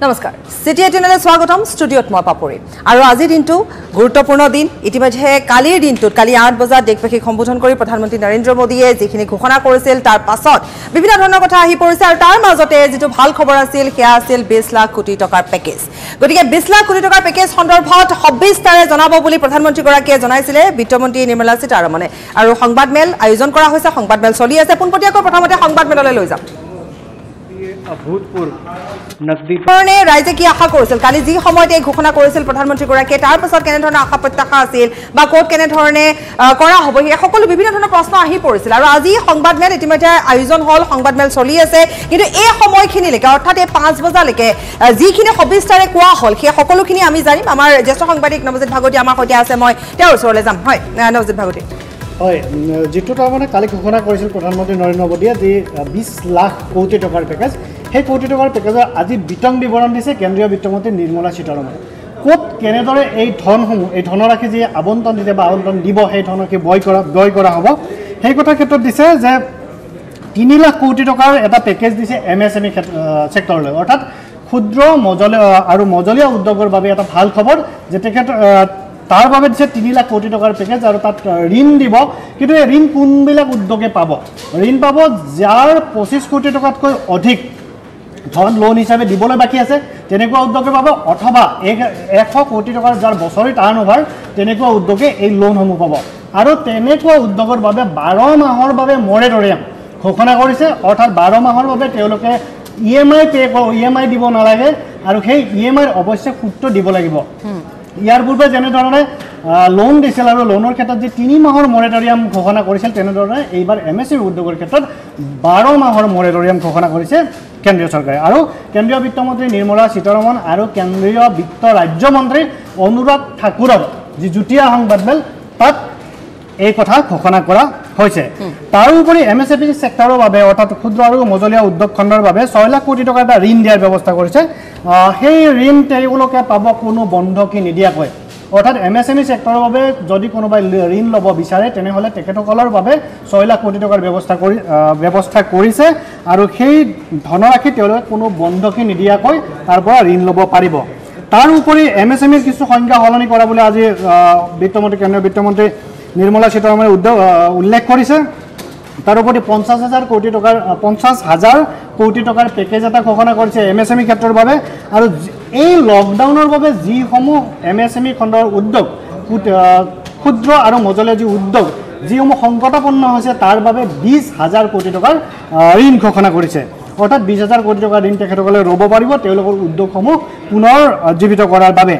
নমস্কাৰ সিটি এটিনলৈ স্বাগতম ষ্টুডিঅত মই পাপৰি আৰু আজি দিনটো গুৰুত্বপূৰ্ণ দিন ইতিমধ্যে কালিৰ দিনটোত কালি 8 বজাত দেশবাসীক সম্বোধন কৰি প্ৰধানমন্ত্ৰী নৰেন্দ্ৰ মোদীয়ে যিখিনি ঘোষণা কৰিছিল তাৰ পাছত বিভিন্ন ধৰণৰ কথা আহি পৰিছে আৰু তাৰ মাজতে যেটো ভাল খবৰ আছিল সেয়া আছিল 20 লাখ কোটি টকাৰ পেকেজ গতিকে 20 লাখ কোটি টকাৰ পেকেজ সন্দৰ্ভত 26 তাৰে জনাব বুলি প্ৰধানমন্ত্ৰী গৰাকীয়ে জনাইছিল বিত্তমন্ত্ৰী নিৰ্মলা সীতাৰমণে আৰু সংবাদমেল আয়োজন কৰা হৈছে সংবাদমেল চলি আছে পোনপটীয়াকৈ প্ৰথমতে সংবাদমেললৈ লৈ যাম अभूतपूर्व नकदी राइजे की आशा কৰিছিল কালি যি সময়তে ঘোষণা কৰিছিল প্ৰধানমন্ত্ৰী গৰাকীয়ে তাৰ পাছত কেনে ধৰণৰ আশা প্ৰত্যাশা আছিল বা কোট কেনে ধৰণে কৰা হ'ব এই সকলো বিভিন্ন ধৰণৰ প্ৰশ্ন আহি পৰিছিল আৰু আজি সংবাদমেল ইতিমধ্যে আয়োজন হল সংবাদমেল চলি আছে কিন্তু এই সময়খিনিলৈকে অৰ্থাৎ এই 5 বজালৈকে যিখিনি 26 তাৰিখ কোৱা হল সেই সকলোখিনি আমি জানিম আমাৰ জ্যেষ্ঠ সাংবাদিক নৱজিত ভাগৱতী আমাৰ সৈতে আছে মই তেওঁৰ ওচৰলৈ যাম হয় নৱজিত ভাগৱতী হয় যেটো তাৰমানে কালি ঘোষণা কৰিছিল প্ৰধানমন্ত্ৰী নৰেন্দ্ৰ মোদীয়ে যে 20 লাখ কোটি টকাৰ পেকেজ সেই কোটি টকাৰ পেকেজৰ আজি বিতং বিৱৰণ দিছে কেন্দ্ৰীয় বিত্তমন্ত্ৰী নিৰ্মলা সীতাৰমণে কোট কেনেদৰে এই ধনসমূহ এই ধনৰাশি যে আবণ্টন দিছে বা আবণ্টন দিব সেই ধনকে ব্যয় কৰা হ'ব সেই কথা ক্ষেত্ৰত দিছে যে 3 লাখ কোটি টকাৰ এটা পেকেজ দিছে এমএসএমই সেক্টৰলৈ অৰ্থাৎ ক্ষুদ্ৰ আৰু মজলীয়া উদ্যোগৰ বাবে এটা ভাল খবৰ যে তেখেত তাৰ বাবে দিছে 3 লাখ কোটি টকাৰ পেকেজ আৰু তাত ঋণ দিব কিন্তু এই ঋণ কোনবিলাক উদ্যোগে পাব ঋণ পাব যাৰ 25 কোটি টকাতকৈ অধিক ধন লোন হিচাপে দিবলৈ বাকি আছে তেনেকুৱা উদ্যোগে পাব অথবা 100 কোটি টকাৰ যাৰ বছৰি টাৰ্নওভাৰ তেনেকুৱা উদ্যোগে এই লোনসমূহ পাব আৰু তেনেকুৱা উদ্যোগৰ বাবে 12 মাহৰ বাবে মৰেটৰিয়াম ঘোষণা কৰিছে অৰ্থাৎ 12 মাহৰ বাবে তেওঁলোকে ইএমআই দিব নালাগে আৰু সেই ইএমআইৰ অৱশ্যে সুত দিব লাগিব ইয়াৰ পূৰ্বে যেনে ধৰণে লোন দিছিল আৰু লোনৰ ক্ষেত্ৰত যে 3 মাহৰ মৰেটৰিয়াম ঘোষণা কৰিছিল তেনে ধৰণে এইবাৰ এমএসএমই উদ্যোগৰ ক্ষেত্ৰত 12 মাহৰ মৰেটৰিয়াম ঘোষণা কৰিছে কেন্দ্ৰীয় চৰকাৰে আৰু কেন্দ্ৰীয় বিত্তমন্ত্ৰী নিৰ্মলা সীতাৰমণ আৰু কেন্দ্ৰীয় বিত্ত ৰাজ্যমন্ত্ৰী অনুৰাগ ঠাকুৰৰ যি যুটীয়া সংবাদমেল তাত এই কথা ঘোষণা কৰা হৈছে তাৰোপৰি এমএসএমই সেক্টৰৰ বাবে অৰ্থাৎ ক্ষুদ্ৰ আৰু মজলীয়া উদ্যোগ খণ্ডৰ বাবে 6 লাখ কোটি টকা এটা ঋণ দিয়াৰ ব্যৱস্থা কৰিছে সেই ঋণ তেওঁলোকে পাব কোনো বন্ধকি নিদিয়াকৈ অৰ্থাৎ এমএসএমই সেক্টৰৰ বাবে যদি কোনোবাই ঋণ ল'ব বিচাৰে তেনেহলে তেখেতসকলৰ বাবে 6 লাখ কোটি টকাৰ ব্যৱস্থা কৰিছে আৰু সেই ধনৰাশি তেওঁলোকে কোনো বন্ধকি নিদিয়াকৈ তাৰ পৰা ঋণ ল'ব পাৰিব তাৰ উপৰি এমএসএমইৰ কিছু সংখ্যা সলনি কৰা বুলি আজি কেন্দ্ৰীয় বিত্তমন্ত্ৰী নিৰ্মলা সীতাৰমণে উল্লেখ কৰিছে তাৰোপৰি 50,000 কোটি টকাৰ পেকেজ এটা ঘোষণা কৰিছে এমএসএমই ক্ষেত্ৰৰ বাবে আৰু এই লকডাউনৰ বাবে যিসমূহ এমএসএমই খণ্ডৰ উদ্যোগ ক্ষুদ্ৰ আৰু মজলীয়া যি উদ্যোগ যিসমূহ সংকটাপন্ন হৈছে তাৰ বাবে 20,000 কোটি টকাৰ ঋণ ঘোষণা কৰিছে অৰ্থাৎ 20,000 কোটি টকাৰ ঋণ তেখেতসকলে ল'ব পাৰিব তেওঁলোকৰ উদ্যোগসমূহ পুনৰ জীৱিত কৰাৰ বাবে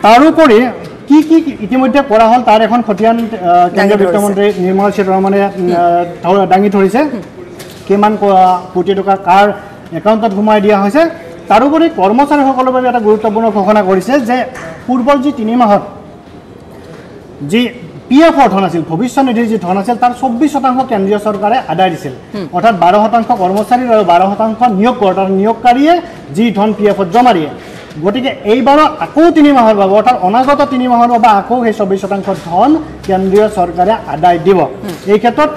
তাৰোপৰি কি ইতিমধ্যে কৰা হল তাৰ এখন খতিয়ান কেন্দ্ৰীয় বিত্তমন্ত্ৰী নিৰ্মলা সীতাৰমণে দাঙি ধৰিছে কিমান কোটি টকা কাৰ একাউণ্টত ঘুমাই দিয়া হৈছে তাৰোপৰি কৰ্মচাৰীসকলৰ বাবে এটা গুৰুত্বপূৰ্ণ ঘোষণা কৰিছে যে পূৰ্বৰ যি 3 মাহত যি পিএফৰ ধন আছিল ভৱিষ্যত নিধিৰ যি ধন আছিল তাৰ 24% কেন্দ্ৰীয় চৰকাৰে আদায় দিছিল অৰ্থাৎ 12% কৰ্মচাৰী আৰু 12% নিয়োগকাৰীয়ে যি ধন পিএফত জমা দিয়ে গতিকে এইবাৰৰ আকৌ 3 মাহৰ বাবে অৰ্থাৎ অনাগত 3 মাহৰ বাবে আকৌ সেই 24% ধন কেন্দ্ৰীয় চৰকাৰে আদায় দিব এই ক্ষেত্ৰত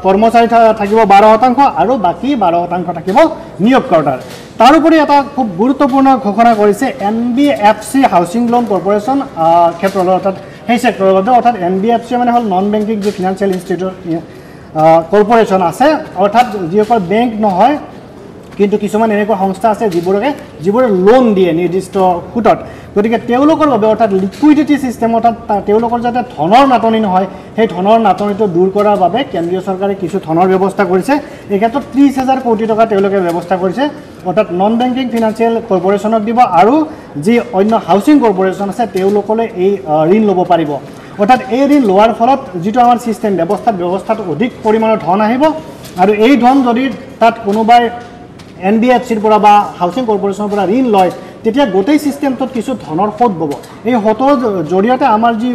কৰ্মচাৰী থাকিব 12% আৰু বাকি 12% থাকিব নিয়োগকৰ্তাৰ তাৰোপৰি এটা খুব গুৰুত্বপূৰ্ণ ঘোষণা কৰিছে এনবিএফচি হাউচিং লোন কৰ্পোৰেচন ক্ষেত্ৰৰ অৰ্থাৎ সেই সেক্টৰৰ বাবে অৰ্থাৎ এনবিএফচি মানে হ'ল নন বেংকিং যি ফিনান্সিয়েল ইনষ্টিটিউট কৰ্পোৰেচন আছে অৰ্থাৎ যিসকল বেংক নহয় কিন্তু কিছুমান এনেকুৱা সংস্থা আছে যিবোৰে লোন দিয়ে নিৰ্দিষ্ট সুতত গতিকে তেওঁলোকৰ বাবে অৰ্থাৎ লিকুইডিটি সিস্টেম অৰ্থাৎ তেওঁলোকৰ যাতে ধনৰ নাটনি নহয় সেই ধনৰ নাটনিটো দূৰ কৰাৰ বাবে কেন্দ্ৰীয় চৰকাৰে কিছু ধনৰ ব্যৱস্থা কৰিছে এই ক্ষেত্ৰত 30,000 কোটি টকা তেওঁলোকে ব্যৱস্থা কৰিছে অৰ্থাৎ নন বেংকিং ফিনান্সিয়েল কৰ্পোৰেচনক দিব আৰু যি অন্য হাউচিং কৰ্পোৰেচন আছে তেওঁলোকলৈ এই ঋণ ল'ব পাৰিব অৰ্থাৎ এই ঋণ লোৱাৰ ফলত যিটো আমাৰ সিস্টেম ব্যৱস্থাত অধিক পৰিমাণৰ ধন আহিব আৰু এই ধন যদি তাত কোনোবাই এনবিএফচিৰ পৰা বা হাউচিং কৰ্পোৰেচনৰ পৰা ঋণ লয় তেতিয়া গোটেই সিস্টেমটোত কিছু ধনৰ সুত বব এই সুতৰ জৰিয়তে আমাৰ যি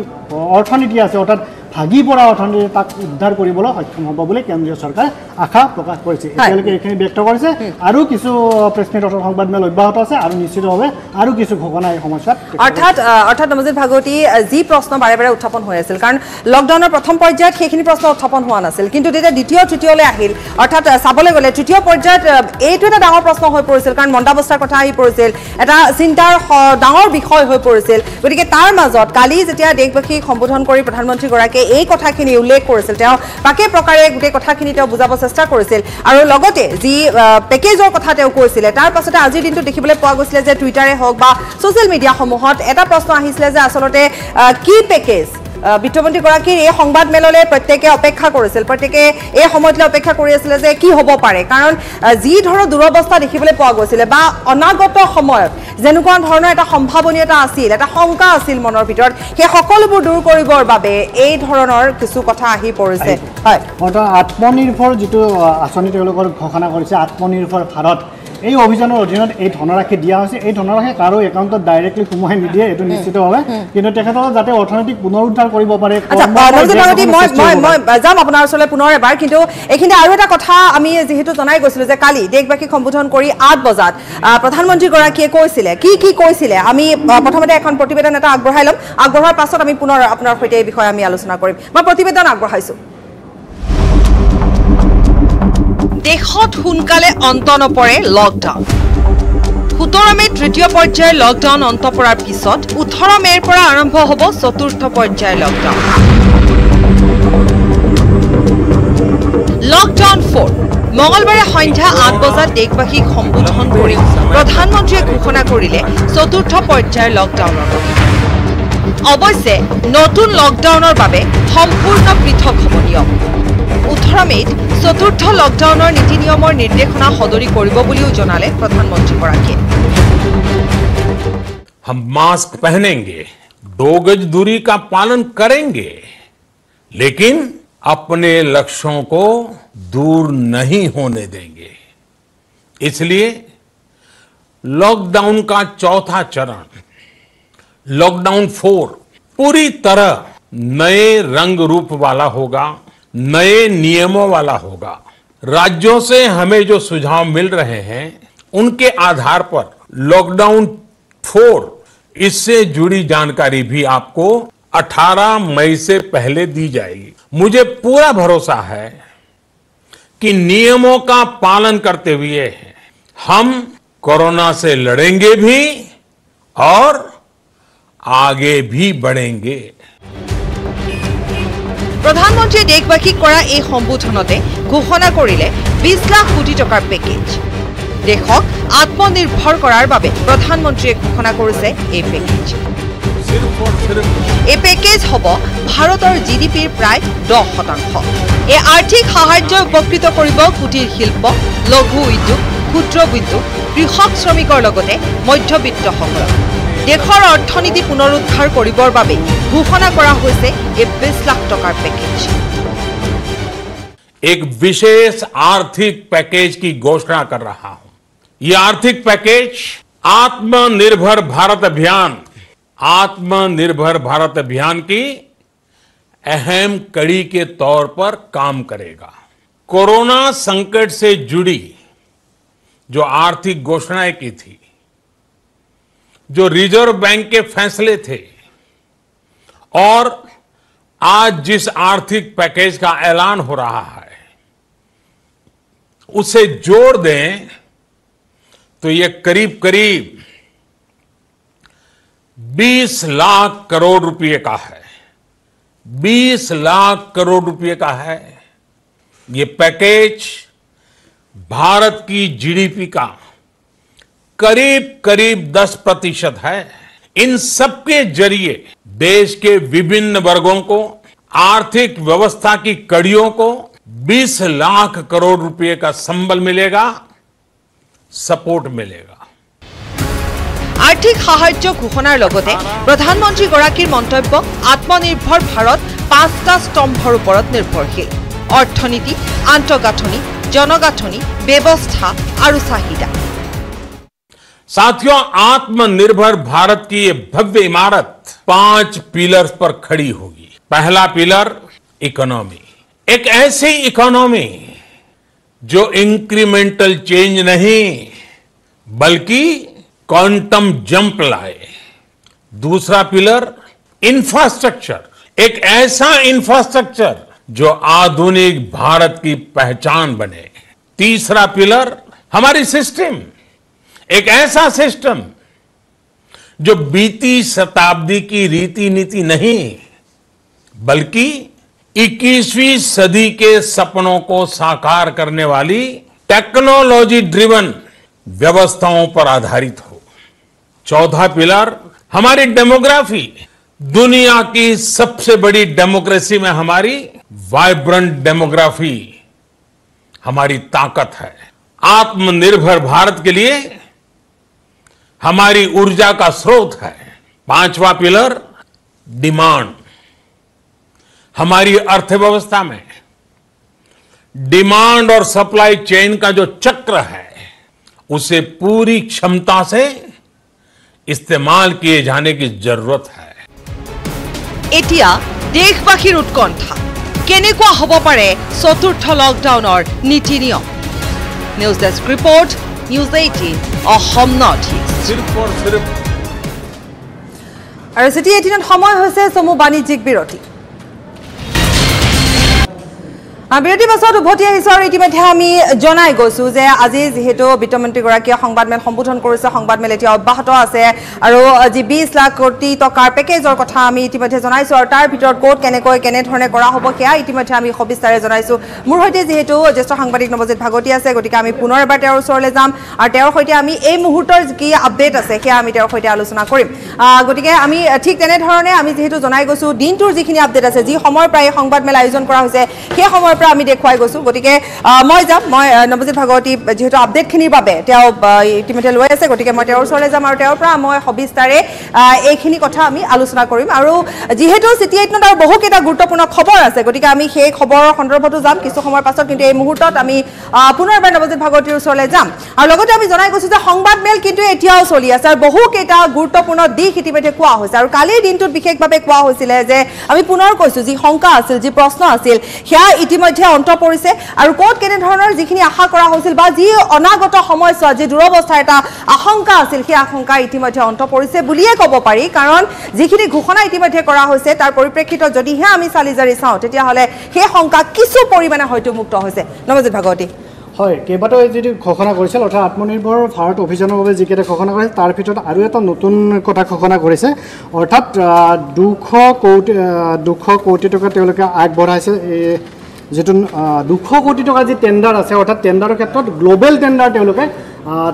অৰ্থনীতি আছে অৰ্থাৎ ভাগি পৰা অৰ্থনীতি তাক উদ্ধাৰ কৰিবলৈ সক্ষম হ'ব বুলি কেন্দ্ৰীয় চৰকাৰে আশা প্ৰকাশ কৰিছে এতিয়ালৈকে এইখিনি ব্যক্ত কৰিছে আৰু কিছু প্ৰেছ মিট অথবা সংবাদমেল অব্যাহত আছে আৰু নিশ্চিতভাৱে আৰু কিছু ঘোষণা এই সময়ছোৱাত অৰ্থাৎ নমজিদ ভাগৱতী যি প্ৰশ্ন বাৰে বাৰে উত্থাপন হৈ আছিল কাৰণ লকডাউনৰ প্ৰথম পৰ্যায়ত সেইখিনি প্ৰশ্ন উত্থাপন হোৱা নাছিল কিন্তু তেতিয়া দ্বিতীয় তৃতীয়লৈ আহিল অৰ্থাৎ চাবলৈ গ'লে তৃতীয় পৰ্যায়ত এইটো এটা ডাঙৰ প্ৰশ্ন হৈ পৰিছিল কাৰণ মণ্ডাৱস্থাৰ কথা আহি পৰিছিল এটা চিন্তাৰ ডাঙৰ বিষয় হৈ পৰিছিল গতিকে তাৰ মাজত কালি যেতিয়া দেশবাসীক সম্বোধন কৰি প্ৰধানমন্ত্ৰীগৰাকীয়ে এই কথাখিনি উল্লেখ কৰিছিল তেওঁ পাকে প্ৰকাৰে গোটেই কথাখিনি তেওঁ বুজাব চেষ্টা কৰিছিল আৰু লগতে যি পেকেজৰ কথা তেওঁ কৈছিলে তাৰ পাছতে আজিৰ দিনটো দেখিবলৈ পোৱা গৈছিলে যে টুইটাৰে হওক বা ছ'চিয়েল মিডিয়াসমূহত এটা প্ৰশ্ন আহিছিলে যে আচলতে কি পেকেজ বিত্তমন্ত্ৰীগৰাকীৰ এই সংবাদমেললৈ প্ৰত্যেকে অপেক্ষা কৰিছিল প্ৰত্যেকে এই সময়লৈ অপেক্ষা কৰি আছিলে যে কি হ'ব পাৰে কাৰণ যি ধৰণৰ দুৰৱস্থা দেখিবলৈ পোৱা গৈছিলে বা অনাগত সময়ত যেনেকুৱা ধৰণৰ এটা সম্ভাৱনীয়তা আছিল এটা শংকা আছিল মনৰ ভিতৰত সেই সকলোবোৰ দূৰ কৰিবৰ বাবে এই ধৰণৰ কিছু কথা আহি পৰিছে হয় অৰ্থাৎ আত্মনিৰ্ভৰ যিটো আঁচনি তেওঁলোকৰ ঘোষণা কৰিছে আত্মনিৰ্ভৰ ভাৰত এই অভিযানৰ অধীনত এই ধনৰাশি দিয়া হৈছে এই ধনৰাশি কাৰো একাউণ্টত ডাইৰেক্টলি সোমাই নিদিয়ে এইটো নিশ্চিতভাৱে কিন্তু তেখেতসকলে যাতে অৰ্থনৈতিক পুনৰুদ্ধাৰ কৰিব পাৰে মই যাম আপোনাৰ ওচৰলৈ পুনৰ এবাৰ কিন্তু এইখিনি আৰু এটা কথা আমি যিহেতু জনাই গৈছিলোঁ যে কালি দেশবাসীক সম্বোধন কৰি 8 বজাত প্ৰধানমন্ত্ৰীগৰাকীয়ে কৈছিলে কি কৈছিলে আমি প্ৰথমতে এখন প্ৰতিবেদন এটা আগবঢ়াই ল'ম আগবঢ়োৱাৰ পাছত আমি পুনৰ আপোনাৰ সৈতে এই বিষয়ে আমি আলোচনা কৰিম মই প্ৰতিবেদন আগবঢ়াইছোঁ দেশত সোনকালে অন্ত নপৰে লকডাউন 17 মে তৃতীয় পৰ্যায়ৰ লকডাউন অন্ত পৰাৰ পিছত 18 মেৰ পৰা আৰম্ভ হ'ব চতুৰ্থ পৰ্যায়ৰ লকডাউন লকডাউন 4 মঙলবাৰে সন্ধ্যা 8 বজাত দেশবাসীক সম্বোধন কৰি প্ৰধানমন্ত্ৰীয়ে ঘোষণা কৰিলে চতুৰ্থ পৰ্যায়ৰ লকডাউনৰ কথা অৱশ্যে নতুন লকডাউনৰ বাবে সম্পূৰ্ণ পৃথক হ'ব নিয়ম 18 মেত চতুৰ্থ লকডাউনৰ নীতি নিয়মৰ নিৰ্দেশনা সদৰি কৰিব বুলিও জনালে প্ৰধানমন্ত্ৰীগৰাকীয়ে हम मास्क पहनेंगे 2 गज दूरी का पालन करेंगे लेकिन अपने लक्ष्यों को दूर नहीं होने देंगे इसलिए लॉकडाउन का चौथा चरण लॉकडाउन 4 पूरी तरह नए रंग रूप वाला होगा नए नियमों वाला होगा राज्यों से हमें जो सुझाव मिल रहे हैं उनके आधार पर लॉकडाउन 4 इससे जुड़ी जानकारी भी आपको 18 मई से पहले दी जाएगी मुझे पूरा भरोसा है कि नियमों का पालन करते हुए हम कोरोना से लड़ेंगे भी और आगे भी बढ़ेंगे প্ৰধানমন্ত্ৰীয়ে দেশবাসীক কৰা এই সম্বোধনতে ঘোষণা কৰিলে 20 লাখ কোটি টকাৰ পেকেজ দেশক আত্মনিৰ্ভৰ কৰাৰ বাবে প্ৰধানমন্ত্ৰীয়ে ঘোষণা কৰিছে এই পেকেজ এই পেকেজ হ'ব ভাৰতৰ জিডিপিৰ প্ৰায় 10% এই আৰ্থিক সাহায্য উপকৃত কৰিব কুটিৰ শিল্প লঘু উদ্যোগ ক্ষুদ্ৰ উদ্যোগ কৃষক শ্ৰমিকৰ লগতে মধ্যবিত্তসকলক দেশৰ অৰ্থনীতি পুনৰুদ্ধাৰ কৰিবৰ বাবে ঘোষণা কৰা হৈছে এই 20 লাখ টকাৰ পেকেজ एक विशेष आर्थिक पैकेज की घोषणा कर रहा हूं यह आर्थिक पैकेज आत्मनिर्भर भारत अभियान की अहम कड़ी के तौर पर काम करेगा कोरोना संकट से जुड़ी जो आर्थिक घोषणाएं की थी जो रिजर्व बैंक के फैसले थे और आज जिस आर्थिक पैकेज का ऐलान हो रहा है उसे जोड़ दें तो ये करीब 20 लाख करोड़ रुपए का है 20 लाख करोड़ रुपए का है ये पैकेज भारत की जीडीपी का करीब 10% है इन सबके जरिए देश के विभिन्न वर्गों को आर्थिक व्यवस्था की कड़ियों को 20 लाख करोड़ रुपए का संबल मिलेगा सपोर्ट मिलेगा आर्थिक साहाय्य घोषणार लगते प्रधानमंत्रीगराकीर मंतव्य आत्मनिर्भर भारत 5टा स्तम्भर ओपरत निर्भरशील अर्थनीति आंतगाठनी जनगाठनी व्यवस्था और चाहिदा साथियों आत्मनिर्भर भारत की ये भव्य इमारत 5 पिलर्स पर खड़ी होगी पहला पिलर इकोनॉमी, एक ऐसी इकोनॉमी जो इंक्रीमेंटल चेंज नहीं बल्कि क्वांटम जंप लाए। दूसरा पिलर इंफ्रास्ट्रक्चर, एक ऐसा इंफ्रास्ट्रक्चर जो आधुनिक भारत की पहचान बने। तीसरा पिलर हमारी सिस्टम, एक ऐसा सिस्टम जो बीती शताब्दी की रीति नीति नहीं बल्कि 21वीं सदी के सपनों को साकार करने वाली टेक्नोलॉजी ड्रिवन व्यवस्थाओं पर आधारित हो। चौथा पिलर हमारी डेमोग्राफी, दुनिया की सबसे बड़ी डेमोक्रेसी में हमारी वाइब्रेंट डेमोग्राफी हमारी ताकत है। आत्मनिर्भर भारत के लिए हमारी ऊर्जा का स्रोत है। पांचवा पिलर डिमांड, हमारी अर्थव्यवस्था में डिमांड और सप्लाई चेन का जो चक्र है उसे पूरी क्षमता से इस्तेमाल किए जाने की जरूरत है। एटिया देशवासीर उत्कंठा केनेकुवा हब पारे चतुर्थ लकडाउनर नीति नियम। News desk report, news 18 Assam north east. सिर्फ और सिर्फ আৰু চিটি 18 সময় হৈছে চমু বাণিজ্যিক বিৰতি। বিৰতিৰ পাছত উভতি আহিছোঁ আৰু ইতিমধ্যে আমি জনাই গৈছোঁ যে আজি যিহেতু বিত্তমন্ত্ৰীগৰাকীয়ে সংবাদমেল সম্বোধন কৰিছে, সংবাদমেল এতিয়া অব্যাহত আছে আৰু যি 20 লাখ কোটি টকাৰ পেকেজৰ কথা আমি ইতিমধ্যে জনাইছোঁ আৰু তাৰ ভিতৰত ক'ত কেনেধৰণে কৰা হ'ব সেয়া ইতিমধ্যে আমি সবিস্তাৰে জনাইছোঁ। মোৰ সৈতে যিহেতু জ্যেষ্ঠ সাংবাদিক নৱজিৎ ভাগৱতী আছে, গতিকে আমি পুনৰ এবাৰ তেওঁৰ ওচৰলৈ যাম আৰু তেওঁৰ সৈতে আমি এই মুহূৰ্তৰ কি আপডেট আছে সেয়া আমি তেওঁৰ সৈতে আলোচনা কৰিম। গতিকে আমি ঠিক তেনেধৰণে আমি যিহেতু জনাই গৈছোঁ দিনটোৰ যিখিনি আপডেট আছে, যি সময়ৰ পৰা এই সংবাদমেল আয়োজন কৰা হৈছে সেই সময়ৰ আমি দেখুৱাই গৈছোঁ। গতিকে মই নৱজিৎ ভাগৱতী যিহেতু আপডেটখিনিৰ বাবে তেওঁ ইতিমধ্যে লৈ আছে, গতিকে মই তেওঁৰ ওচৰলৈ যাম আৰু তেওঁৰ পৰা মই সবিস্তাৰে এইখিনি কথা আমি আলোচনা কৰিম। আৰু যিহেতু চিটি 18ত আৰু বহুকেইটা গুৰুত্বপূৰ্ণ খবৰ আছে, গতিকে আমি সেই খবৰৰ সন্দৰ্ভতো যাম কিছু সময়ৰ পাছত। কিন্তু এই মুহূৰ্তত আমি পুনৰ এবাৰ নৱজিৎ ভাগৱতীৰ ওচৰলৈ যাম আৰু লগতে আমি জনাই গৈছোঁ যে সংবাদমেল কিন্তু এতিয়াও চলি আছে আৰু বহুকেইটা গুৰুত্বপূৰ্ণ দিশ ইতিমধ্যে কোৱা হৈছে। আৰু কালিৰ দিনটোত বিশেষভাৱে কোৱা হৈছিলে যে আমি পুনৰ কৈছোঁ যি শংকা আছিল, যি প্ৰশ্ন আছিল সেয়া ইতিমধ্যে অন্ত পৰিছে আৰু ক'ত কেনেধৰণৰ যিখিনি আশা কৰা হৈছিল বা যি অনাগত সময়ছোৱা যি দুৰৱস্থাৰ এটা আশংকা আছিল সেই আশংকা ইতিমধ্যে অন্ত পৰিছে বুলিয়ে ক'ব পাৰি। কাৰণ যিখিনি ঘোষণা ইতিমধ্যে কৰা হৈছে তাৰ পৰিপ্ৰেক্ষিতত যদিহে আমি চালি জাৰি চাওঁ তেতিয়াহ'লে সেই শংকা কিছু পৰিমাণে হয়তো মুক্ত হৈছে। নৱজিৎ ভাগৱতী, হয়, কেইবাটাও যিটো ঘোষণা কৰিছিল অৰ্থাৎ আত্মনিৰ্ভৰ ভাৰত অভিযানৰ বাবে যিকেইটা ঘোষণা কৰিছিল তাৰ ভিতৰত আৰু এটা নতুন কথা ঘোষণা কৰিছে, অৰ্থাৎ 200 কোটি টকা তেওঁলোকে আগবঢ়াইছে। যিটো 200 কোটি টকা যি টেণ্ডাৰ আছে, অৰ্থাৎ টেণ্ডাৰৰ ক্ষেত্ৰত গ্ল'বেল টেণ্ডাৰ তেওঁলোকে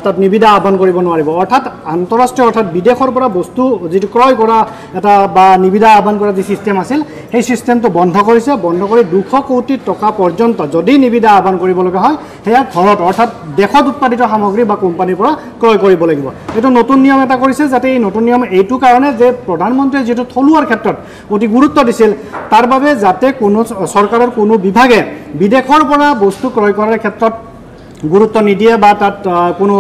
তাত নিবিদা আহ্বান কৰিব নোৱাৰিব। অৰ্থাৎ আন্তঃৰাষ্ট্ৰীয় অৰ্থাৎ বিদেশৰ পৰা বস্তু যিটো ক্ৰয় কৰা এটা বা নিবিদা আহ্বান কৰা যি ছিষ্টেম আছিল সেই ছিষ্টেমটো বন্ধ কৰিছে। বন্ধ কৰি 200 কোটি টকা পৰ্যন্ত যদি নিবিদা আহ্বান কৰিব লগা হয় সেয়া ঘৰত অৰ্থাৎ দেশত উৎপাদিত সামগ্ৰী বা কোম্পানীৰ পৰা ক্ৰয় কৰিব লাগিব। এইটো নতুন নিয়ম এটা কৰিছে, যাতে এই নতুন নিয়ম এইটো কাৰণে যে প্ৰধানমন্ত্ৰীয়ে যিটো থলুৱাৰ ক্ষেত্ৰত অতি গুৰুত্ব দিছিল তাৰ বাবে যাতে কোনো চৰকাৰৰ কোনো বিভাগে বিদেশৰ পৰা বস্তু ক্ৰয় কৰাৰ ক্ষেত্ৰত গুৰুত্ব নিদিয়ে বা তাত কোনো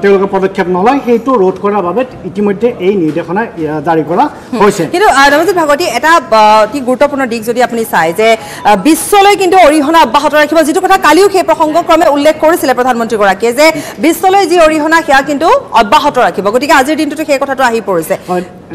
তেওঁলোকে পদক্ষেপ নলয়, সেইটো ৰোধ কৰাৰ বাবে ইতিমধ্যে এই নিৰ্দেশনা জাৰি কৰা হৈছে। কিন্তু নৱজিৎ ভাগৱতী, এটা অতি গুৰুত্বপূৰ্ণ দিশ যদি আপুনি চায় যে বিশ্বলৈ কিন্তু অৰিহণা অব্যাহত ৰাখিব, যিটো কথা কালিও সেই প্ৰসংগক্ৰমে উল্লেখ কৰিছিলে প্ৰধানমন্ত্ৰীগৰাকীয়ে যে বিশ্বলৈ যি অৰিহণা সেয়া কিন্তু অব্যাহত ৰাখিব। গতিকে আজিৰ দিনটোতো সেই কথাটো আহি পৰিছে।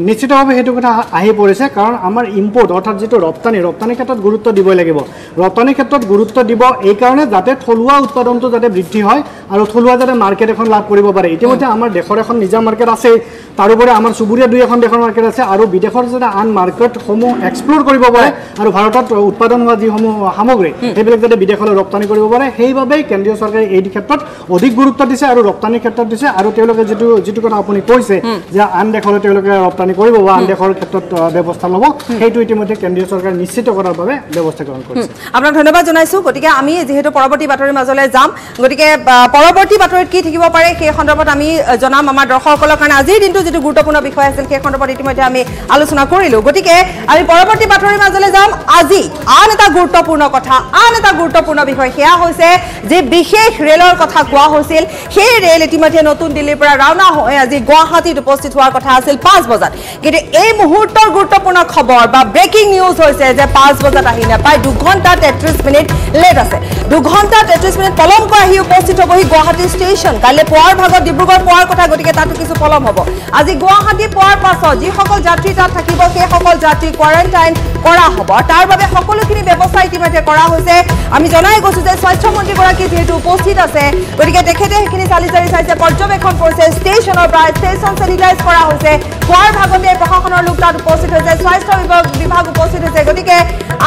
নিশ্চিতভাৱে সেইটো কথা আহি পৰিছে, কাৰণ আমাৰ ইম্পৰ্ট অৰ্থাৎ যিটো ৰপ্তানিৰ ক্ষেত্ৰত গুৰুত্ব দিবই লাগিব। ৰপ্তানিৰ ক্ষেত্ৰত গুৰুত্ব দিব এইকাৰণে যাতে থলুৱা উৎপাদনটো যাতে বৃদ্ধি হয় আৰু থলুৱা যাতে মাৰ্কেট এখন লাভ কৰিব পাৰে। ইতিমধ্যে আমাৰ দেশৰ এখন নিজা মাৰ্কেট আছে, তাৰোপৰি আমাৰ চুবুৰীয়া 2-এখন দেশৰ মাৰ্কেট আছে আৰু বিদেশৰ যাতে আন মাৰ্কেটসমূহ এক্সপ্ল'ৰ কৰিব পাৰে আৰু ভাৰতত উৎপাদন হোৱা যিসমূহ সামগ্ৰী সেইবিলাক যাতে বিদেশলৈ ৰপ্তানি কৰিব পাৰে, সেইবাবেই কেন্দ্ৰীয় চৰকাৰে এই ক্ষেত্ৰত অধিক গুৰুত্ব দিছে আৰু ৰপ্তানিৰ ক্ষেত্ৰত দিছে। আৰু তেওঁলোকে যিটো কথা আপুনি কৈছে যে আন দেশলৈ তেওঁলোকে ৰপ্তানি কৰিব বা আন দেশৰ ক্ষেত্ৰত ব্যৱস্থা ল'ব, সেইটো ইতিমধ্যে কেন্দ্ৰীয় চৰকাৰে নিশ্চিত কৰাৰ বাবে ব্যৱস্থা গ্ৰহণ কৰিছে। আপোনাক ধন্যবাদ জনাইছোঁ। গতিকে আমি যিহেতু পৰৱৰ্তী বাতৰিৰ মাজলৈ যাম, গতিকে পৰৱৰ্তী বাতৰিত কি থাকিব পাৰে সেই সন্দৰ্ভত আমি জনাম আমাৰ দৰ্শকসকলৰ কাৰণে। আজিৰ দিনটো যিটো গুৰুত্বপূৰ্ণ বিষয় আছিল সেই সন্দৰ্ভত ইতিমধ্যে আমি আলোচনা কৰিলোঁ। গতিকে আমি পৰৱৰ্তী বাতৰিৰ মাজলৈ যাম। আজি আন এটা গুৰুত্বপূৰ্ণ কথা, আন এটা গুৰুত্বপূৰ্ণ বিষয় সেয়া হৈছে যে বিশেষ ৰেলৰ কথা কোৱা হৈছিল। সেই ৰেল ইতিমধ্যে নতুন দিল্লীৰ পৰা ৰাওনা হৈ আজি গুৱাহাটীত উপস্থিত হোৱাৰ কথা আছিল 5 বজাত। কিন্তু এই মুহূৰ্তৰ গুৰুত্বপূৰ্ণ খবৰ বা ব্ৰেকিং নিউজ হৈছে যে 5 বজাত আহি নাপায় 2 ঘণ্টা 33 মিনিট লেট আছে 2 ঘণ্টা 33 মিনিট পলমকৈ আহি উপস্থিত হ'বহি গুৱাহাটী ষ্টেচন কাইলৈ পুৱাৰ ভাগত ডিব্ৰুগড় পোৱাৰ কথা গতিকে তাতো কিছু পলম হ'ব আজি গুৱাহাটী পোৱাৰ পাছত যিসকল যাত্ৰী তাত থাকিব সেইসকল যাত্ৰী কোৱাৰেণ্টাইন কৰা হ'ব তাৰ বাবে সকলোখিনি ব্যৱস্থা ইতিমধ্যে কৰা হৈছে আমি জনাই গৈছো যে স্বাস্থ্য মন্ত্ৰীগৰাকী যেহেতু উপস্থিত আছে গতিকে তেখেতে সেইখিনি চালিজাৰি চাইছে পৰ্যবেক্ষণ কৰিছে ষ্টেচনৰ পৰা ষ্টেচন চেনিটাইজ কৰা হৈছে পুৱাৰ ভাগতে প্ৰশাসনৰ লোক তাত উপস্থিত হৈছে স্বাস্থ্য বিভাগ উপস্থিত হৈছে গতিকে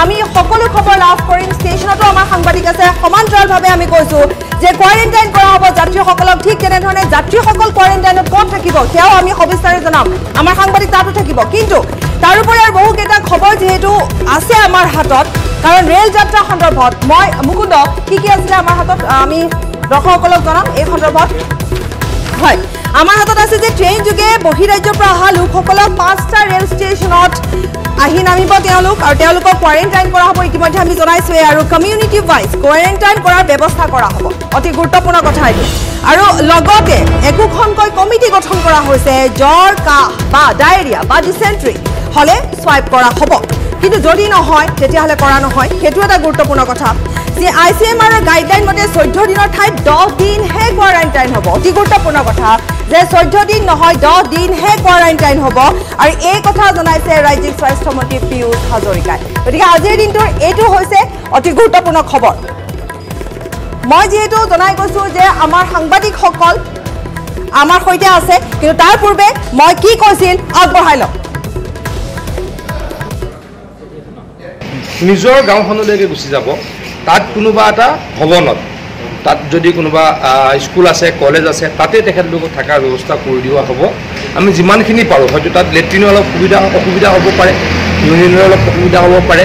আমি সকলো খবৰ লাভ কৰিম ষ্টেচনতো আমাৰ সাংবাদিক আছে সমান্তৰালভাৱে আমি কৈছো যে কোৱাৰেণ্টাইন কৰা হ'ব যাত্ৰীসকলক ঠিক তেনেধৰণে যাত্ৰীসকল কোৱাৰেণ্টাইনত ক'ত থাকিব সেয়াও আমি সবিস্তাৰে জনাম আমাৰ সাংবাদিক তাতো থাকিব কিন্তু তাৰোপৰি আৰু বহুকেইটা খবৰ যেহেতু আছে আমাৰ হাতত কাৰণ ৰেল যাত্ৰা সন্দৰ্ভত মই মুকুন্দ কি আছিলে আমাৰ হাতত আমি দৰ্শকসকলক জনাম এই সন্দৰ্ভত হয় আমাৰ হাতত আছে যে ট্ৰেইন যোগে বহিৰাজ্যৰ পৰা অহা লোকসকলক 5টা ৰেল ষ্টেচনত আহি নামিব তেওঁলোক আৰু তেওঁলোকক কোৱাৰেণ্টাইন কৰা হ'ব ইতিমধ্যে আমি জনাইছোৱে আৰু কমিউনিটি ৱাইজ কোৱাৰেণ্টাইন কৰাৰ ব্যৱস্থা কৰা হ'ব অতি গুৰুত্বপূৰ্ণ কথা এইটো আৰু লগতে একোখনকৈ কমিটি গঠন কৰা হৈছে জ্বৰ কাহ বা ডায়েৰিয়া বা ডিচেণ্ট্ৰি হলে সোৱাইপ কৰা হ'ব কিন্তু যদি নহয় তেতিয়াহ'লে কৰা নহয় সেইটো এটা গুৰুত্বপূৰ্ণ কথা যে ICMR গাইডলাইন মতে 14 দিনৰ ঠাইত 10 দিনহে কোৱাৰেণ্টাইন হ'ব অতি গুৰুত্বপূৰ্ণ কথা যে 14 দিন নহয় 10 দিনহে কোৱাৰেণ্টাইন হ'ব আৰু এই কথা জনাইছে ৰাজ্যিক স্বাস্থ্য মন্ত্ৰী পীয়ুষ হাজৰিকাই গতিকে আজিৰ দিনটোৰ এইটো হৈছে অতি গুৰুত্বপূৰ্ণ খবৰ মই যেহেতু জনাই গৈছো যে আমাৰ সাংবাদিকসকল আমাৰ সৈতে আছে কিন্তু তাৰ পূৰ্বে মই কি কৈছিল আগবঢ়াই লওঁ নিজৰ গাঁওখনলৈকে গুচি যাব তাত কোনোবা এটা ভৱনত তাত যদি কোনোবা স্কুল আছে কলেজ আছে তাতে তেখেতলোকক থকাৰ ব্যৱস্থা কৰি দিয়া হ'ব আমি যিমানখিনি পাৰোঁ হয়তো তাত লেট্ৰিনৰ অলপ অসুবিধা হ'ব পাৰে ইউৰিনৰ অলপ অসুবিধা হ'ব পাৰে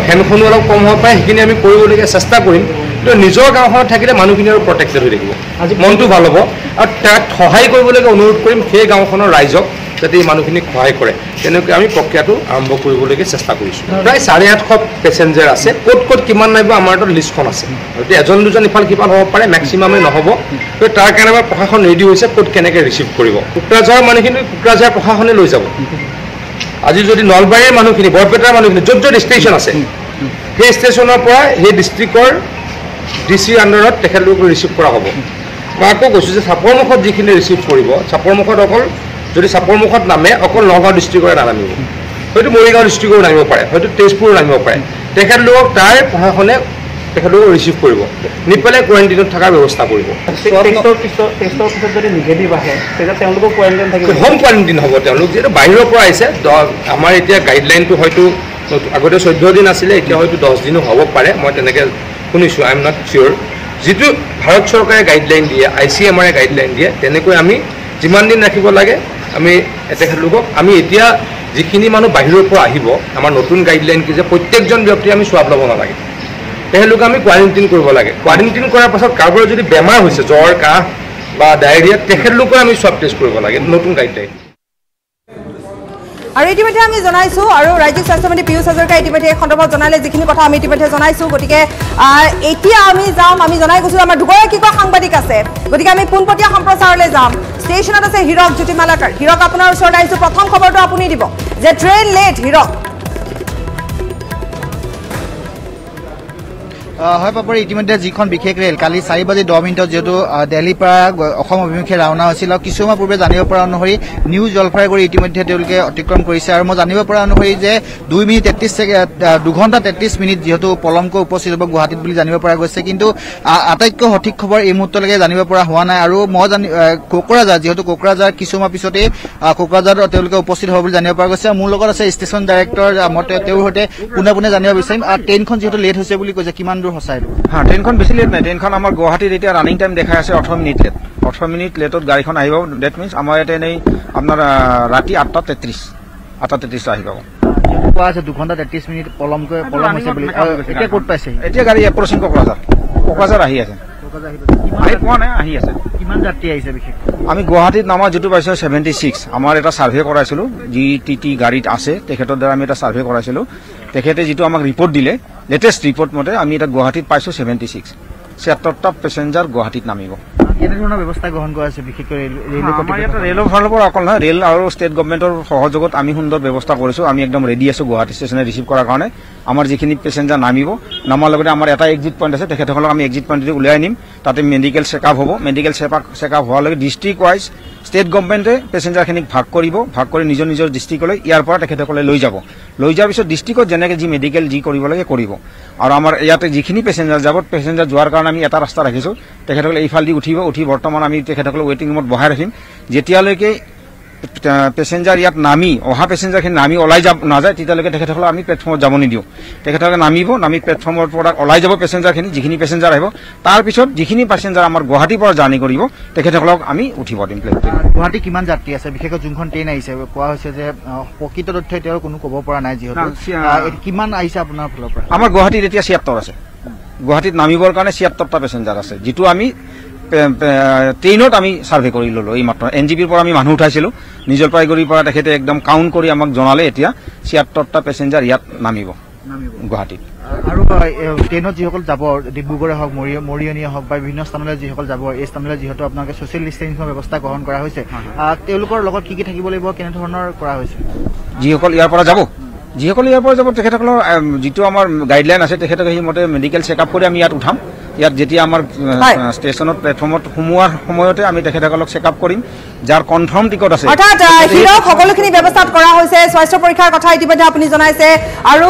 ফেনখনো অলপ কম হ'ব পাৰে সেইখিনি আমি কৰিবলগীয়া চেষ্টা কৰিম কিন্তু নিজৰ গাঁওখনত থাকিলে মানুহখিনি আৰু প্ৰটেক্টেড হৈ থাকিব আজি মনটো ভাল হ'ব আৰু তাক সহায় কৰিবলৈকে অনুৰোধ কৰিম সেই গাঁওখনৰ ৰাইজক যাতে এই মানুহখিনিক সহায় কৰে তেনেকৈ আমি প্ৰক্ৰিয়াটো আৰম্ভ কৰিবলৈকে চেষ্টা কৰিছোঁ প্ৰায় 850 পেচেঞ্জাৰ আছে ক'ত কিমান নাইব আমাৰ তাত লিষ্টখন আছে গতিকে এজন দুজন ইফাল সিফাল হ'ব পাৰে মেক্সিমামে নহ'ব গতিকে তাৰ কাৰণে আমাৰ প্ৰশাসন ৰেডি হৈছে ক'ত কেনেকৈ ৰিচিভ কৰিব কোকৰাঝাৰৰ মানুহখিনি কোকৰাঝাৰ প্ৰশাসনে লৈ যাব আজি যদি নলবাৰীৰ মানুহখিনি বৰপেটাৰ মানুহখিনি য'ত ষ্টেচন আছে সেই ষ্টেচনৰ পৰা সেই ডিষ্ট্ৰিক্টৰ DC আণ্ডাৰত তেখেতলোকক ৰিচিভ কৰা হ'ব মই আকৌ কৈছোঁ যে চাপৰমুখত যিখিনি ৰিচিভ কৰিব চাপৰমুখত অকল যদি চাপৰমুখত নামে অকল নগাঁও ডিষ্ট্ৰিক্টৰে নানামিব হয়তো মৰিগাঁও ডিষ্ট্ৰিক্টৰো নামিব পাৰে হয়তো তেজপুৰো নামিব পাৰে তেখেতলোকক তাৰ প্ৰশাসনে তেখেতলোকক ৰিচিভ কৰিব নি পেলাই কোৱাৰেণ্টাইনত থকাৰ ব্যৱস্থা কৰিব টেষ্টৰ পিছত যদি নিগেটিভ আহে তেতিয়া তেওঁলোকক কোৱাৰেণ্টাইন থাকিব হোম কোৱাৰেণ্টাইন হ'ব তেওঁলোক যিহেতু বাহিৰৰ পৰা আহিছে আমাৰ এতিয়া গাইডলাইনটো হয়তো আগতে 14 দিন আছিলে এতিয়া হয়তো 10 দিনো হ'ব পাৰে মই তেনেকৈ শুনিছোঁ আই এম নট চিয়'ৰ যিটো ভাৰত চৰকাৰে গাইডলাইন দিয়ে ICMR গাইডলাইন দিয়ে তেনেকৈ আমি যিমান দিন ৰাখিব লাগে আমি তেখেতলোকক আমি এতিয়া যিখিনি মানুহ বাহিৰৰ পৰা আহিব আমাৰ নতুন গাইডলাইন কি যে প্ৰত্যেকজন ব্যক্তিয়ে আমি সোৱাব ল'ব নালাগে তেখেতলোকক আমি কোৱাৰেণ্টাইন কৰিব লাগে কোৱাৰেণ্টাইন কৰাৰ পাছত কাৰোবাৰ যদি বেমাৰ হৈছে জ্বৰ কাহ বা ডায়েৰিয়া তেখেতলোকক আমি সোৱাব টেষ্ট কৰিব লাগে নতুন গাইডলাইন আৰু ইতিমধ্যে আমি জনাইছো আৰু ৰাজ্যিক স্বাস্থ্য মন্ত্ৰী পীয়ুষ হাজৰিকাই ইতিমধ্যে এই সন্দৰ্ভত জনালে যিখিনি কথা আমি ইতিমধ্যে জনাইছো গতিকে এতিয়া আমি যাম আমি জনাই গৈছো আমাৰ দুগৰাকীকৈ সাংবাদিক আছে গতিকে আমি পোনপটীয়া সম্প্ৰচাৰলৈ যাম ষ্টেচনত আছে হীৰক জ্যোতিমালাকাৰ হীৰক আপোনাৰ ওচৰত আহিছো প্ৰথম খবৰটো আপুনি দিব যে ট্ৰেইন লেট হীৰক হয় পাপৰি ইতিমধ্যে যিখন বিশেষ ৰেল কালি 4:10 যেহেতু দিল্লীৰ পৰা অসম অভিমুখে ৰাওনা হৈছিল আৰু কিছুমান পূৰ্বে জানিব পৰা অনুসৰি নিউ জলপাইগুৰি ইতিমধ্যে তেওঁলোকে অতিক্ৰম কৰিছে আৰু মই জানিব পৰা অনুসৰি যে 2 ঘণ্টা 33 মিনিট যেহেতু পলমকৈ উপস্থিত হ'ব গুৱাহাটীত বুলি জানিব পৰা গৈছে কিন্তু আটাইতকৈ সঠিক খবৰ এই মুহূৰ্তলৈকে জানিব পৰা হোৱা নাই আৰু মই কোকৰাঝাৰ যেহেতু কোকৰাঝাৰ কিছুমান পিছতে কোকৰাঝাৰত তেওঁলোকে উপস্থিত হ'ব বুলি জানিব পৰা গৈছে মোৰ লগত আছে ষ্টেচন ডাইৰেক্টৰ তেওঁৰ সৈতে পোনে জানিব বিচাৰিম আৰু ট্ৰেইনখন যিহেতু লেট হৈছে বুলি কৈছে কিমান হ্যাঁ ট্ৰেনখন বেশি লেট নাই ট্ৰেনখন আমাৰ গুৱাহাটীত এতিয়া রানিং টাইম দেখা আছে 18 মিনিট লেট 18 মিনিট লেটত গাড়ীখন আহিব দ্যাট মিন্স আমার এটা নেই আপনার রাতি 8:33 আহি পাব কোৱা আছে 2 ঘণ্টা 33 মিনিট পলম হৈছে বুলি এতিয়া ক'ত পাইছে এতিয়া গাড়ী এপ্ৰচিং কোকৰাঝাৰ আহি আছে আহি পোৱা নাই আহি আছে কিমান যাত্ৰী আহিছে বিশেষ আমি গুৱাহাটীত নামা যেটো পাইছো 76 আমাৰ এটা সাৰ্ভে কৰাইছিলো জি টিটি গাড়ীত আছে তেখেতৰ দ্বাৰা আমি এটা সাৰ্ভে কৰাইছিলো তেখেতে যেটো আমাক ৰিপৰ্ট দিলে লেটেষ্ট ৰিপৰ্ট মতে আমি এটা গুৱাহাটীত পাইছো 76 76টা পেছেঞ্জাৰ গুৱাহাটীত নামিব কেনেধৰণৰ ব্যৱস্থা গ্ৰহণ কৰা হৈছে বিশেষকৈ আমাৰ ইয়াতে ৰেলৰ ফালৰ পৰা অকল নহয় ৰেল আৰু ষ্টেট গভৰ্ণমেণ্টৰ সহযোগত আমি সুন্দৰ ব্যৱস্থা কৰিছোঁ আমি একদম ৰেডি আছোঁ গুৱাহাটী ষ্টেচনে ৰিচিভ কৰাৰ কাৰণে আমাৰ যিখিনি পেচেঞ্জাৰ নামিব নামাৰ লগতে আমাৰ এটা এক্সিট পইণ্ট আছে তেখেতসকলক আমি এক্সিট পইণ্টটো উলিয়াই নিম তাতে মেডিকেল চেকআপ হ'ব মেডিকেল চেকআপ হোৱাৰ লগে ডিষ্ট্ৰিক্ট ৱাইজ ষ্টেট গভৰ্ণমেণ্টে পেচেঞ্জাৰখিনিক ভাগ কৰি নিজৰ নিজৰ ডিষ্ট্ৰিক্টলৈ ইয়াৰ পৰা তেখেতসকলে লৈ যোৱাৰ পিছত ডিষ্ট্ৰিক্টত যেনেকৈ যি মেডিকেল যি কৰিব লাগে কৰিব আৰু আমাৰ ইয়াতে যিখিনি পেচেঞ্জাৰ যাব পেচেঞ্জাৰ যোৱাৰ কাৰণে আমি এটা ৰাস্তা ৰাখিছোঁ তেখেতসকলে এইফালেদি উঠি বৰ্তমান আমি তেখেতসকলক ৱেটিং ৰুমত বহাই ৰাখিম যেতিয়ালৈকে পেচেঞ্জাৰ ইয়াত নামি অহা পেচেঞ্জাৰখিনি নামি ওলাই নাযায় তেতিয়ালৈকে তেখেতসকলক আমি প্লেটফৰ্মত যাব নিদিওঁ তেখেতসকলে নামি প্লেটফৰ্মৰ পৰা ওলাই যাব পেচেঞ্জাৰখিনি যিখিনি পেচেঞ্জাৰ আহিব তাৰপিছত যিখিনি পেচেঞ্জাৰ আমাৰ গুৱাহাটীৰ পৰা জাৰ্ণি কৰিব তেখেতসকলক আমি উঠিব দিম প্লেটফৰ্মত গুৱাহাটী কিমান যাত্ৰী আছে বিশেষকৈ যোনখন ট্ৰেইন আহিছে কোৱা হৈছে যে প্ৰকৃত তথ্য এতিয়াও কোনো ক'ব পৰা নাই যিহেতু কিমান আহিছে আপোনাৰ ফালৰ পৰা আমাৰ গুৱাহাটীত এতিয়া ৭৬ আছে গুৱাহাটীত নামিবৰ কাৰণে ৭৬টা পেচেঞ্জাৰ আছে যিটো আমি ট্ৰেইনত আমি ছাৰ্ভে কৰি ল'লোঁ এই মাত্ৰ NGPৰ পৰা আমি মানুহ উঠাইছিলোঁ নিউ জলপাইগুৰিৰ পৰা তেখেতে একদম কাউণ্ট কৰি আমাক জনালে এতিয়া ৭৬টা পেচেঞ্জাৰ ইয়াত নামিব গুৱাহাটীত আৰু ট্ৰেইনত যিসকল যাব ডিব্ৰুগড়ে হওক মৰিয়নিয়ে হওক বা বিভিন্ন স্থানলৈ যিসকল যাব এই স্থানলৈ যিহেতু আপোনালোকে ছ'চিয়েল ডিষ্টেঞ্চিঙৰ ব্যৱস্থা গ্ৰহণ কৰা হৈছে তেওঁলোকৰ লগত কি থাকিব লাগিব কেনেধৰণৰ কৰা হৈছে যিসকল ইয়াৰ পৰা যাব তেখেতসকলৰ যিটো আমাৰ গাইডলাইন আছে তেখেতক সেইমতে মেডিকেল চেকআপ কৰি আমি ইয়াত উঠাম ইয়াত যেতিয়া আমাৰ ষ্টেচনত প্লেটফৰ্মত সোমোৱাৰ সময়তে আমি তেখেতসকলক চেকআপ কৰিম যাৰ কনফাৰ্ম টিকট আছে অৰ্থাৎ হিৰক সকলোখিনি ব্যৱস্থা কৰা হৈছে স্বাস্থ্য পৰীক্ষাৰ কথা ইতিমধ্যে আপুনি জনাইছে আৰু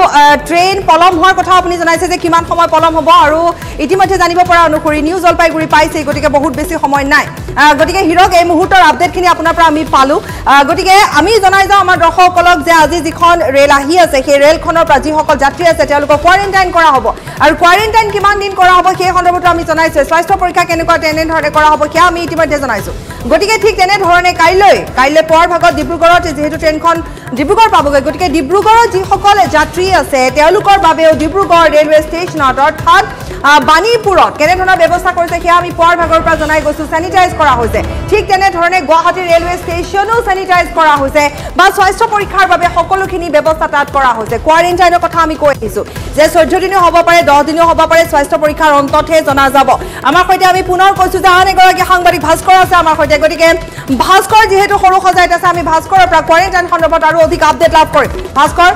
ট্ৰেইন পলম হোৱাৰ কথা আপুনি জনাইছে যে কিমান সময় পলম হ'ব আৰু ইতিমধ্যে জানিব পৰা অনুসৰি নিউ জলপাইগুৰি পাইছে গতিকে বহুত বেছি সময় নাই গতিকে হিৰক এই মুহূৰ্তৰ আপডেটখিনি আপোনাৰ পৰা আমি পালোঁ গতিকে আমি জনাই যাওঁ আমাৰ দৰ্শকসকলক যে আজি যিখন ৰেল আহি আছে সেই ৰেলখনৰ পৰা যিসকল যাত্ৰী আছে তেওঁলোকক কোৱাৰেণ্টাইন কৰা হ'ব আৰু কোৱাৰেণ্টাইন কিমান দিন কৰা হ'ব সেই সন্দৰ্ভত আমি জনাইছোঁ স্বাস্থ্য পৰীক্ষা কেনেকুৱা তেনেধৰণে কৰা হ'ব সেয়া আমি ইতিমধ্যে জনাইছোঁ গতিকে ঠিক তেনেধৰণে কাইলৈ পুৱাৰ ভাগত ডিব্ৰুগড়ত যিহেতু ট্ৰেইনখন ডিব্ৰুগড় পাবগৈ গতিকে ডিব্ৰুগড়ত যিসকল যাত্ৰী আছে তেওঁলোকৰ বাবেও ডিব্ৰুগড় ৰেলৱে ষ্টেচনত অৰ্থাৎ বাণীপুৰত কেনেধৰণৰ ব্যৱস্থা কৰিছে সেয়া আমি পুৱাৰ ভাগৰ পৰা জনাই গৈছোঁ চেনিটাইজ কৰা হৈছে ঠিক তেনেধৰণে গুৱাহাটী ৰেলৱে ষ্টেচনো চেনিটাইজ কৰা হৈছে বা স্বাস্থ্য পৰীক্ষাৰ বাবে সকলোখিনি ব্যৱস্থা তাত কৰা হৈছে কোৱাৰেণ্টাইনৰ কথা আমি কৈ আহিছোঁ যে 14 দিনো হ'ব পাৰে 10 দিনো হ'ব পাৰে স্বাস্থ্য পৰীক্ষাৰ অন্ততহে জনা যাব আমাৰ সৈতে আমি পুনৰ কৈছোঁ যে আন এগৰাকী সাংবাদিক ভাস্কৰ আছে আমাৰ সৈতে গতিকে ভাস্কৰ যিহেতু সৰু সজাইত আছে আমি ভাস্কৰৰ পৰা কোৱাৰেণ্টাইন সন্দৰ্ভত আৰু অধিক আপডেট লাভ কৰিম ভাস্কৰ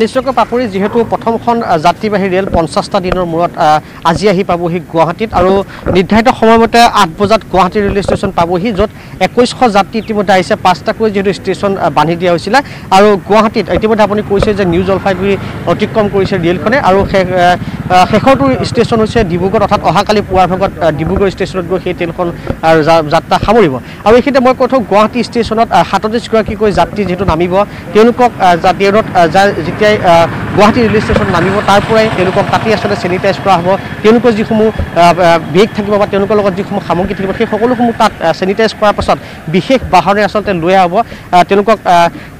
নিশ্চয়কৈ পাপৰি যেহেতু প্ৰথমখন যাত্ৰীবাহী ৰেল 50টা দিনৰ মূৰত আজি আহি পাবহি গুৱাহাটীত আৰু নিৰ্ধাৰিত সময়মতে 8 বজাত গুৱাহাটী ৰেলৱে ষ্টেচন পাবহি য'ত 2100 যাত্ৰী ইতিমধ্যে আহিছে 5টাকৈ যেহেতু ষ্টেচন বান্ধি দিয়া হৈছিলে আৰু গুৱাহাটীত ইতিমধ্যে আপুনি কৈছে যে নিউ জলপাইগুৰি অতিক্ৰম কৰিছে ৰেলখনে আৰু শেষৰটো ষ্টেচন হৈছে ডিব্ৰুগড় অৰ্থাৎ অহাকালি পুৱাৰ ভাগত ডিব্ৰুগড় ষ্টেচনত গৈ সেই ট্ৰেইনখন যাত্ৰা সামৰিব আৰু এইখিনিতে মই কৈ থওঁ গুৱাহাটী ষ্টেচনত 37গৰাকীকৈ যাত্ৰী যিহেতু নামিব তেওঁলোকক ট্ৰেইনত যেতিয়াই গুৱাহাটী ৰেলৱে ষ্টেচন নামিব তাৰ পৰাই তেওঁলোকক তাতেই আচলতে চেনিটাইজ কৰা হ'ব তেওঁলোকৰ যিসমূহ বেগ থাকিব বা তেওঁলোকৰ লগত যিসমূহ সামগ্ৰী থাকিব সেই সকলোসমূহ তাত চেনিটাইজ কৰাৰ পাছত বিশেষ বাহনে আচলতে লৈ আহিব তেওঁলোকক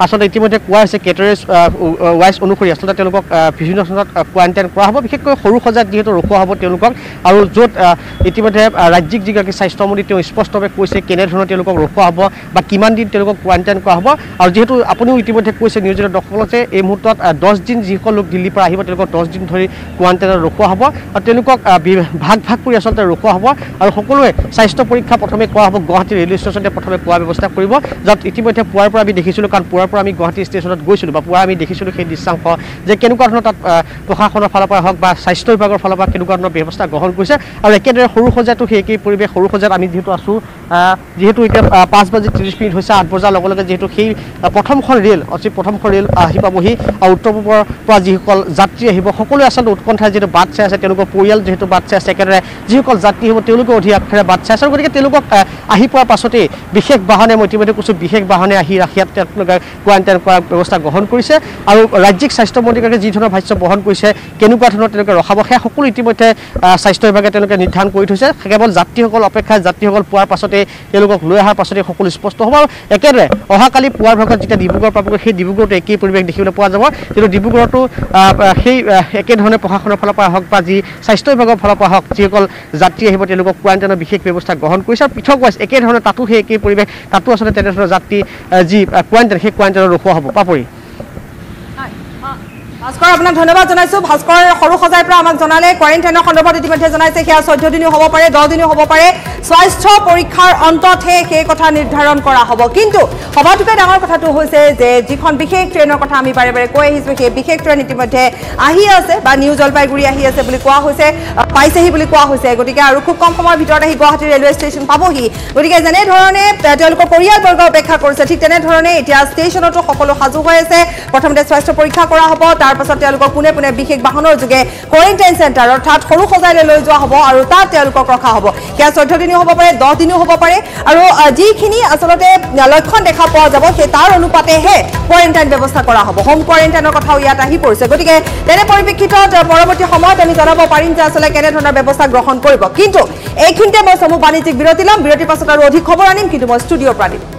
আচলতে ইতিমধ্যে কোৱা হৈছে কেটেগৰী ৱাইজ অনুসৰি আচলতে তেওঁলোকক বিভিন্ন স্থানত কোৱাৰেণ্টাইন কৰা হ'ব বিশেষকৈ সৰু সজাত যিহেতু ৰখোৱা হ'ব তেওঁলোকক আৰু য'ত ইতিমধ্যে ৰাজ্যিক যিগৰাকী স্বাস্থ্যমন্ত্ৰী তেওঁ স্পষ্টভাৱে কৈছে কেনেধৰণে তেওঁলোকক ৰখোৱা হ'ব বা কিমান দিন তেওঁলোকক কোৱাৰেণ্টাইন কৰা হ'ব আৰু যিহেতু আপুনিও ইতিমধ্যে কৈছে নিউজৰ দৰ্শকসকলক যে এই মুহূৰ্তত 10 দিন যিসকল লোক দিল্লীৰ পৰা আহিব তেওঁলোকক 10 দিন ধৰি কোৱাৰেণ্টাইনত ৰখোৱা হ'ব আৰু তেওঁলোকক ভাগ কৰি আচলতে ৰখোৱা হ'ব আৰু সকলোৱে স্বাস্থ্য পৰীক্ষা প্ৰথমে কৰা হ'ব গুৱাহাটী ৰেলৱে ষ্টেচনতে প্ৰথমে পোৱাৰ ব্যৱস্থা কৰিব য'ত ইতিমধ্যে পুৱাৰ পৰা আমি দেখিছিলোঁ কাৰণ পুৱাৰ পৰা আমি গুৱাহাটী ষ্টেচনত গৈছিলোঁ বা পুৱা আমি দেখিছিলোঁ সেই দৃশ্যাংশ যে কেনেকুৱা ধৰণৰ তাত প্ৰশাসনৰ ফালৰ পৰা হওক বা স্বাস্থ্য বিভাগৰ ফালৰ পৰা কেনেকুৱা ধৰণৰ ব্যৱস্থা গ্ৰহণ কৰিছে আৰু একেদৰে সৰু সজাতো সেই একেই পৰিৱেশ সৰু সজাত আমি যিহেতু আছোঁ যিহেতু এতিয়া 5:30 হৈছে 8 বজাৰ লগে লগে যিহেতু সেই প্ৰথমখন ৰেল আহি পাবহি আৰু উত্তৰ পূবৰ পৰা যিসকল যাত্ৰী আহিব সকলোৱে আচলতে উৎকণ্ঠাৰে যিহেতু বাট চাই আছে তেওঁলোকৰ পৰিয়াল যিহেতু বাট চাই আছে একেদৰে যিসকল যাত্ৰী আহিব তেওঁলোকে অধিক আশাৰে বাট চাই আছে আৰু গতিকে তেওঁলোকক আহি পোৱাৰ পাছতেই বিশেষ বাহনে মই ইতিমধ্যে কৈছোঁ বিশেষ বাহনে আহি ৰাখিয়াত তেওঁলোকে কোৱাৰেণ্টাইন কৰাৰ ব্যৱস্থা গ্ৰহণ কৰিছে আৰু ৰাজ্যিক স্বাস্থ্যমন্ত্ৰীগৰাকীয়ে যি ধৰণৰ ভাষ্য বহন কৰিছে কেনেকুৱা ধৰণৰ তেওঁলোকে ৰখাব সেয়া সকলো ইতিমধ্যে স্বাস্থ্য বিভাগে তেওঁলোকে নিৰ্ধাৰণ কৰি থৈছে কেৱল যাত্ৰীসকল অপেক্ষাত যাত্ৰীসকল পোৱাৰ পাছতেই তেওঁলোকক লৈ অহাৰ পাছতেই সকলো স্পষ্ট হ'ব আৰু একেদৰে অহাকালি পুৱাৰ ভাগত যেতিয়া ডিব্ৰুগড় পাবগৈ সেই ডিব্ৰুগড়তো একেই পৰিৱেশ দেখিবলৈ পোৱা যাব কিন্তু ডিব্ৰুগড়তো সেই একেধৰণে প্ৰশাসনৰ ফালৰ পৰা হওক বা যি স্বাস্থ্য বিভাগৰ ফালৰ পৰা হওক যিসকল যাত্ৰী আহিব তেওঁলোকক কোৱাৰেণ্টাইনৰ বিশেষ ব্যৱস্থা গ্ৰহণ কৰিছে আৰু পৃথক ৱাইজ একেধৰণে তাতো সেই একেই পৰিৱেশ তাতো আচলতে তেনেধৰণৰ যাত্ৰী যি কোৱাৰেণ্টাইন সেই কোৱাৰেণ্টাইনত ৰখোৱা হ'ব পাপৰি ভাস্কৰ আপোনাক ধন্যবাদ জনাইছো। ভাস্কৰ সৰু সজাইৰ পৰা আমাক জনালে কোৱাৰেণ্টাইনৰ সন্দৰ্ভত ইতিমধ্যে জনাইছে সেয়া 14 দিনো হ'ব পাৰে 10 দিনো হ'ব পাৰে স্বাস্থ্য পৰীক্ষাৰ অন্ততহে সেই কথা নিৰ্ধাৰণ কৰা হ'ব। কিন্তু সবাতোকে ডাঙৰ কথাটো হৈছে যে যিখন বিশেষ ট্ৰেইনৰ কথা আমি বাৰে বাৰে কৈ আহিছোঁ সেই বিশেষ ট্ৰেইন ইতিমধ্যে আহি আছে বা নিউ জলপাইগুৰি আহি আছে বুলি কোৱা হৈছে, পাইছেহি বুলি কোৱা হৈছে। গতিকে আৰু খুব কম সময়ৰ ভিতৰত আহি গুৱাহাটী ৰেলৱে ষ্টেচন পাবহি। গতিকে যেনেধৰণে তেওঁলোকৰ পৰিয়ালবৰ্গ অপেক্ষা কৰিছে ঠিক তেনেধৰণে এতিয়া ষ্টেচনতো সকলো সাজু হৈ আছে। প্ৰথমতে স্বাস্থ্য পৰীক্ষা কৰা হ'ব, তাৰ পাছত তেওঁলোকক পোনে পোনে বিশেষ বাহনৰ যোগে কোৱাৰেণ্টাইন চেণ্টাৰ অৰ্থাৎ সৰু সজাইলৈ লৈ যোৱা হ'ব আৰু তাত তেওঁলোকক ৰখা হ'ব। সেয়া 14 দিনো হ'ব পাৰে 10 দিনো হ'ব পাৰে আৰু যিখিনি আচলতে লক্ষণ দেখা পোৱা যাব সেই তাৰ অনুপাতেহে কোৱাৰেণ্টাইন ব্যৱস্থা কৰা হ'ব। হোম কোৱাৰেণ্টাইনৰ কথাও ইয়াত আহি পৰিছে। গতিকে তেনে পৰিপ্ৰেক্ষিতত পৰৱৰ্তী সময়ত আমি জনাব পাৰিম যে আচলতে কেনেধৰণৰ ব্যৱস্থা গ্ৰহণ কৰিব। কিন্তু এইখিনিতে মই চমু বাণিজ্যিক বিৰতি ল'ম। বিৰতিৰ পাছত আৰু অধিক খবৰ আনিম, কিন্তু মই ষ্টুডিঅ'ৰ পৰা দিম।